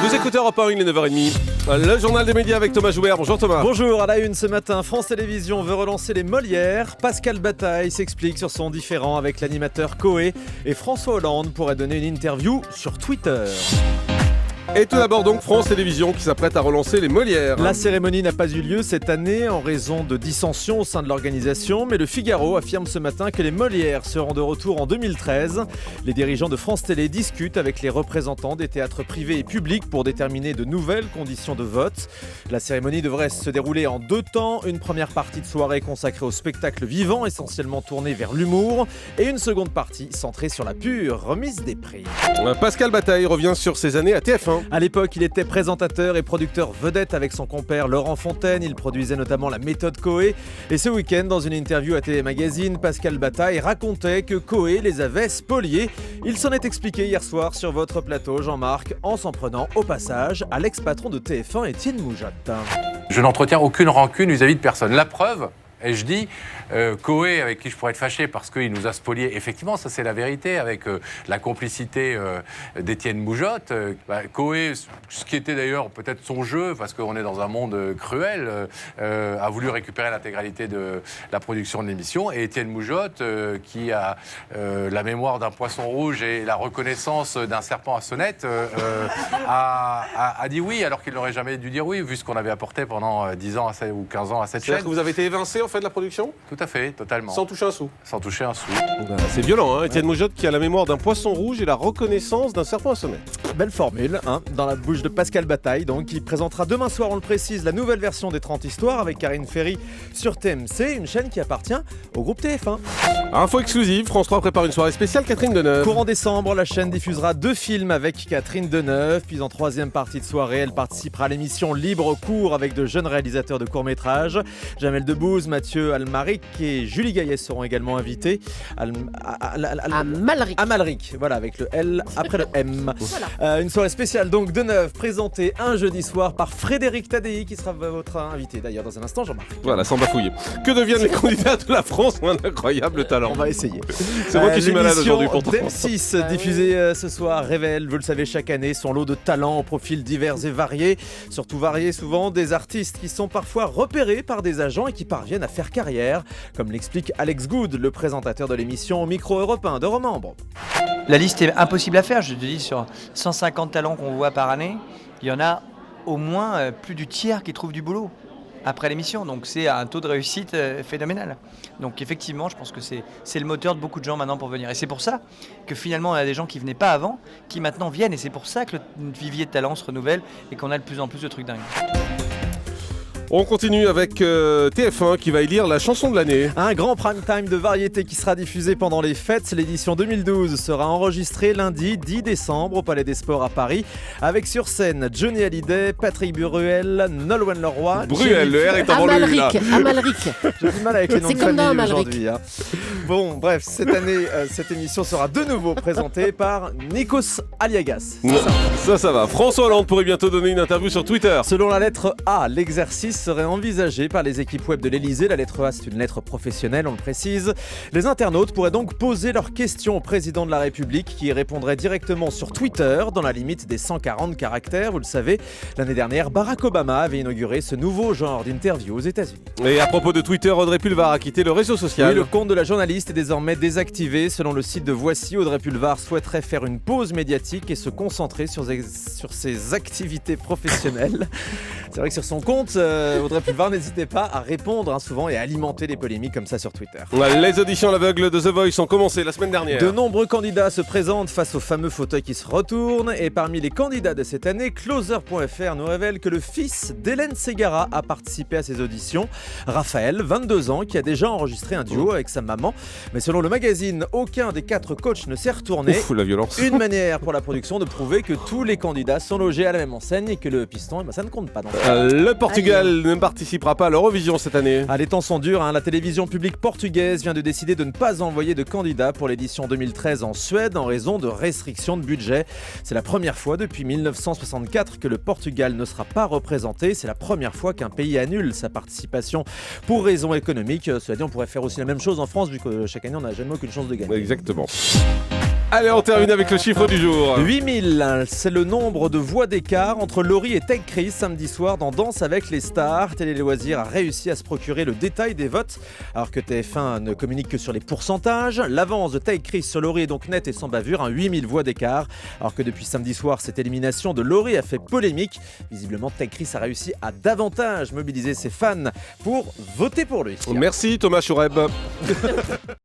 Vous écoutez Europe 1, il est 9h30. Le journal des médias avec Thomas Joubert. Bonjour Thomas. Bonjour, à la une ce matin, France Télévisions veut relancer les Molières. Pascal Bataille s'explique sur son différend avec l'animateur Coé. Et François Hollande pourrait donner une interview sur Twitter. Et tout d'abord donc France Télévisions qui s'apprête à relancer les Molières. La cérémonie n'a pas eu lieu cette année en raison de dissensions au sein de l'organisation, mais le Figaro affirme ce matin que les Molières seront de retour en 2013. Les dirigeants de France Télé discutent avec les représentants des théâtres privés et publics pour déterminer de nouvelles conditions de vote. La cérémonie devrait se dérouler en 2 temps, une première partie de soirée consacrée au spectacle vivant, essentiellement tournée vers l'humour, et une seconde partie centrée sur la pure remise des prix. Pascal Bataille revient sur ses années à TF1. À l'époque, il était présentateur et producteur vedette avec son compère Laurent Fontaine. Il produisait notamment la méthode Coé. Et ce week-end, dans une interview à Télé Magazine, Pascal Bataille racontait que Coé les avait spoliés. Il s'en est expliqué hier soir sur votre plateau, Jean-Marc, en s'en prenant au passage à l'ex-patron de TF1, Étienne Moujotte. Je n'entretiens aucune rancune vis-à-vis de personne. La preuve, et je dis, Coé, avec qui je pourrais être fâché parce qu'il nous a spoliés, effectivement, ça c'est la vérité, avec la complicité d'Étienne Moujotte. Coé, ce qui était d'ailleurs peut-être son jeu, parce qu'on est dans un monde cruel, a voulu récupérer l'intégralité de la production de l'émission. Et Étienne Moujotte, qui a la mémoire d'un poisson rouge et la reconnaissance d'un serpent à sonnette, a dit oui, alors qu'il n'aurait jamais dû dire oui, vu ce qu'on avait apporté pendant 10 ans ou 15 ans à cette chaîne. C'est-à-dire que vous avez été évincé en fait de la production ? Tout à fait, totalement. Sans toucher un sou. Sans toucher un sou. C'est violent, hein, Étienne Moujotte qui a la mémoire d'un poisson rouge et la reconnaissance d'un serpent à sonnette. Belle formule, hein, dans la bouche de Pascal Bataille, donc, qui présentera demain soir, on le précise, la nouvelle version des 30 histoires avec Karine Ferry sur TMC, une chaîne qui appartient au groupe TF1. Info exclusive, France 3 prépare une soirée spéciale Catherine Deneuve. Courant décembre, la chaîne diffusera 2 films avec Catherine Deneuve, puis en 3e partie de soirée, elle participera à l'émission Libre Cours avec de jeunes réalisateurs de courts-métrages. Jamel Debbouze, Mathieu Almaric et Julie Gaillet seront également invités. Amalric, voilà, avec le L après le M. Voilà. Une soirée spéciale donc Deneuve, présentée un jeudi soir par Frédéric Tadei, qui sera votre invité d'ailleurs dans un instant, Jean-Marc. Voilà, sans bafouiller. Que deviennent les candidats de la France ont un incroyable talent. On va essayer. C'est moi qui suis malade aujourd'hui pourtant. M6, diffusée ce soir, révèle, vous le savez, chaque année, son lot de talents aux profils divers et variés. Surtout variés souvent, des artistes qui sont parfois repérés par des agents et qui parviennent à faire carrière, comme l'explique Alex Good, le présentateur de l'émission au micro européen de Romembre. La liste est impossible à faire, je te dis, sur 150 talents qu'on voit par année, il y en a au moins plus du tiers qui trouvent du boulot après l'émission, donc c'est un taux de réussite phénoménal. Donc effectivement, je pense que c'est le moteur de beaucoup de gens maintenant pour venir. Et c'est pour ça que finalement, on a des gens qui venaient pas avant, qui maintenant viennent, et c'est pour ça que le vivier de talent se renouvelle et qu'on a de plus en plus de trucs dingues. On continue avec TF1 qui va élire la chanson de l'année. Un grand prime time de variété qui sera diffusé pendant les fêtes. L'édition 2012 sera enregistrée lundi 10 décembre au Palais des Sports à Paris, avec sur scène Johnny Hallyday, Patrick Bruel, Nolwenn Leroy. Bruel, le R est avant lui là. Amalric. J'ai du mal avec les noms de comme famille aujourd'hui. Hein. Bon, bref, cette année, cette émission sera de nouveau présentée par Nikos Aliagas. Ça va. François Hollande pourrait bientôt donner une interview sur Twitter. Selon la lettre A, l'exercice serait envisagé par les équipes web de l'Elysée. La lettre A, c'est une lettre professionnelle, on le précise. Les internautes pourraient donc poser leurs questions au président de la République, qui répondrait directement sur Twitter dans la limite des 140 caractères. Vous le savez, l'année dernière, Barack Obama avait inauguré ce nouveau genre d'interview aux États-Unis. Et à propos de Twitter, Audrey Pulvar a quitté le réseau social. Oui, le compte de la journaliste est désormais désactivé. Selon le site de Voici, Audrey Pulvar souhaiterait faire une pause médiatique et se concentrer sur ses activités professionnelles. C'est vrai que sur son compte, Audrey Pulvar n'hésitait pas à répondre souvent et à alimenter les polémiques comme ça sur Twitter. Les auditions à l'aveugle de The Voice ont commencé la semaine dernière. De nombreux candidats se présentent face au fameux fauteuil qui se retourne, et parmi les candidats de cette année, Closer.fr nous révèle que le fils d'Hélène Ségara a participé à ces auditions. Raphaël, 22 ans, qui a déjà enregistré un duo avec sa maman. Mais selon le magazine, aucun des 4 coachs ne s'est retourné. Ouf, la violence. Une manière pour la production de prouver que tous les candidats sont logés à la même enseigne et que le piston, ça ne compte pas. Le Portugal ne participera pas à l'Eurovision cette année. Les temps sont durs, la télévision publique portugaise vient de décider de ne pas envoyer de candidats pour l'édition 2013 en Suède en raison de restrictions de budget. C'est la première fois depuis 1964 que le Portugal ne sera pas représenté. C'est la première fois qu'un pays annule sa participation pour raisons économiques. Cela dit, on pourrait faire aussi la même chose en France, vu que chaque année on n'a jamais aucune chance de gagner. Exactement. Allez, on termine avec le chiffre du jour. 8000, c'est le nombre de voix d'écart entre Laurie et Ted Chris samedi soir dans Danse avec les stars. Télé Loisirs a réussi à se procurer le détail des votes, alors que TF1 ne communique que sur les pourcentages. L'avance de Ted Chris sur Laurie est donc nette et sans bavure, 8000 voix d'écart. Alors que depuis samedi soir, cette élimination de Laurie a fait polémique. Visiblement, Ted Chris a réussi à davantage mobiliser ses fans pour voter pour lui. Merci Thomas Choureb.